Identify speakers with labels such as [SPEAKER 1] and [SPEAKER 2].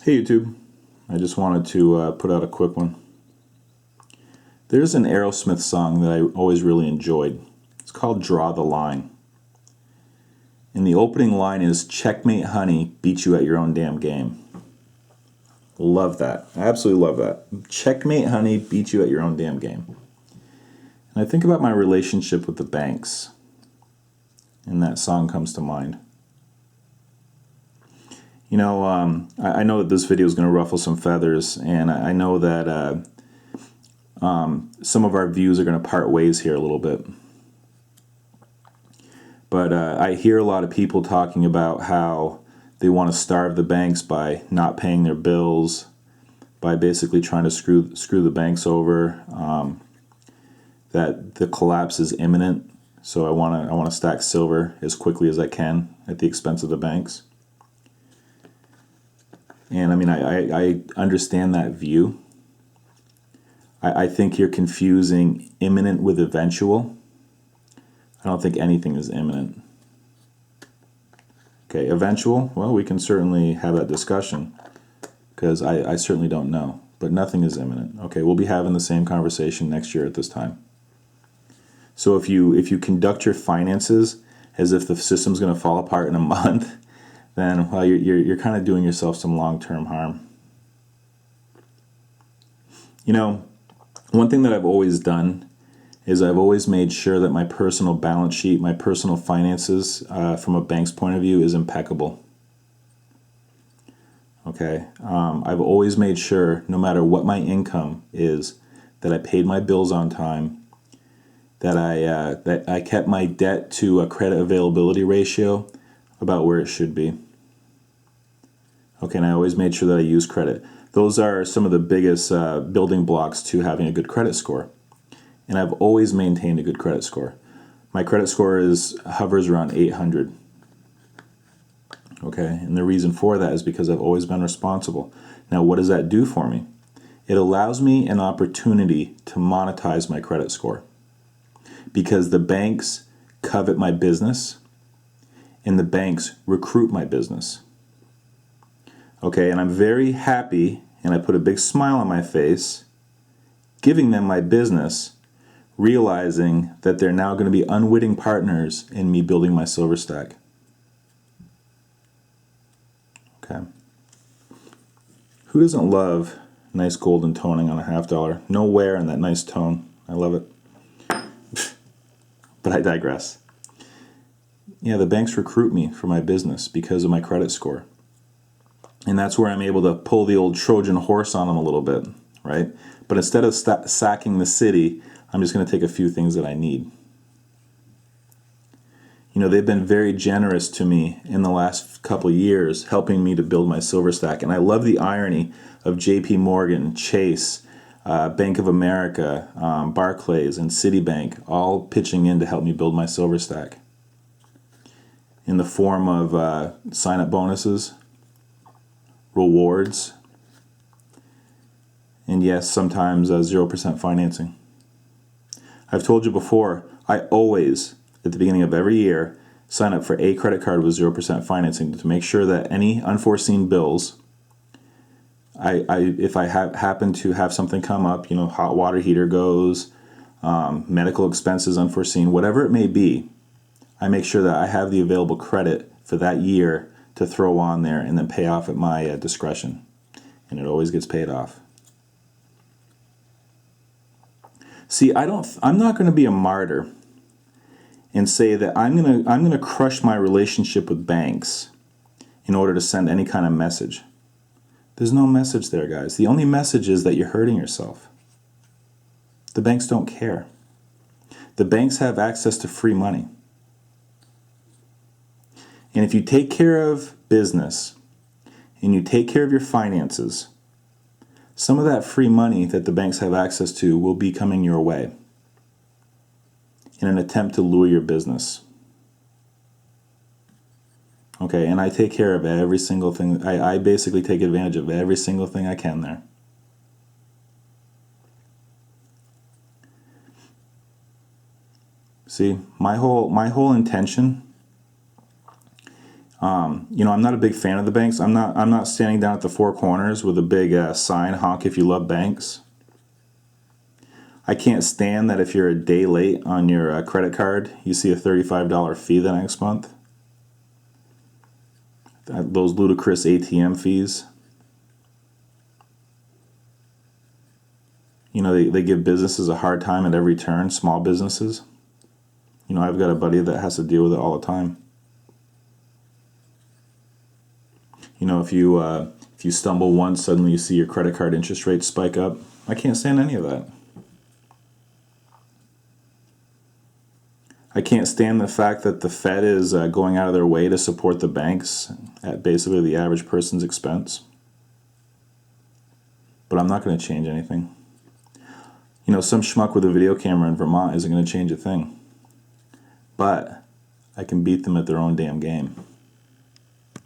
[SPEAKER 1] Hey YouTube, I just wanted to put out a quick one. There's an Aerosmith song that I always really enjoyed. It's called Draw the Line. And the opening line is, "Checkmate honey, beat you at your own damn game." Love that. I absolutely love that. Checkmate honey, beat you at your own damn game. And I think about my relationship with the banks, and that song comes to mind. You know, I know that this video is going to ruffle some feathers, and I know that some of our views are going to part ways here a little bit. But I hear a lot of people talking about how they want to starve the banks by not paying their bills, by basically trying to screw the banks over, that the collapse is imminent. So I want to stack silver as quickly as I can at the expense of the banks. And I mean, I understand that view. I think you're confusing imminent with eventual. I don't think anything is imminent. Okay, eventual, well, we can certainly have that discussion, because I certainly don't know. But nothing is imminent. Okay, we'll be having the same conversation next year at this time. So if you conduct your finances as if the system's going to fall apart in a month, then, well, you're kind of doing yourself some long-term harm. You know, one thing that I've always done is I've always made sure that my personal balance sheet, my personal finances, from a bank's point of view, is impeccable. Okay, I've always made sure, no matter what my income is, that I paid my bills on time, that I kept my debt to a credit availability ratio about where it should be. Okay, and I always made sure that I use credit. Those are some of the biggest building blocks to having a good credit score. And I've always maintained a good credit score. My credit score hovers around 800. Okay, and the reason for that is because I've always been responsible. Now, what does that do for me? It allows me an opportunity to monetize my credit score, because the banks covet my business and the banks recruit my business. Okay, and I'm very happy, and I put a big smile on my face giving them my business, realizing that they're now going to be unwitting partners in me building my silver stack. Okay. Who doesn't love nice golden toning on a $50? No wear in that nice tone. I love it. But I digress. Yeah, the banks recruit me for my business because of my credit score. And that's where I'm able to pull the old Trojan horse on them a little bit, right? But instead of sacking the city, I'm just going to take a few things that I need. You know, they've been very generous to me in the last couple of years, helping me to build my silver stack. And I love the irony of JP Morgan, Chase, Bank of America, Barclays, and Citibank all pitching in to help me build my silver stack in the form of sign-up bonuses, rewards, and yes, sometimes 0% financing. I've told you before, I always, at the beginning of every year, sign up for a credit card with 0% financing to make sure that any unforeseen bills, if I happen to have something come up, you know, hot water heater goes, medical expenses unforeseen, whatever it may be, I make sure that I have the available credit for that year to throw on there and then pay off at my discretion. And it always gets paid off. See, I'm not going to be a martyr and say that I'm going to crush my relationship with banks in order to send any kind of message. There's no message there, guys. The only message is that you're hurting yourself. The banks don't care. The banks have access to free money. And if you take care of business and you take care of your finances, some of that free money that the banks have access to will be coming your way in an attempt to lure your business. Okay, and I take care of every single thing. I basically take advantage of every single thing I can there. See, my whole intention I'm not a big fan of the banks. I'm not standing down at the four corners with a big sign, honk if you love banks. I can't stand that if you're a day late on your credit card, you see a $35 fee the next month. Those ludicrous ATM fees. They give businesses a hard time at every turn, small businesses. I've got a buddy that has to deal with it all the time. If you stumble once, suddenly you see your credit card interest rate spike up. I can't stand any of that. I can't stand the fact that the Fed is going out of their way to support the banks at basically the average person's expense. But I'm not going to change anything. Some schmuck with a video camera in Vermont isn't going to change a thing. But I can beat them at their own damn game.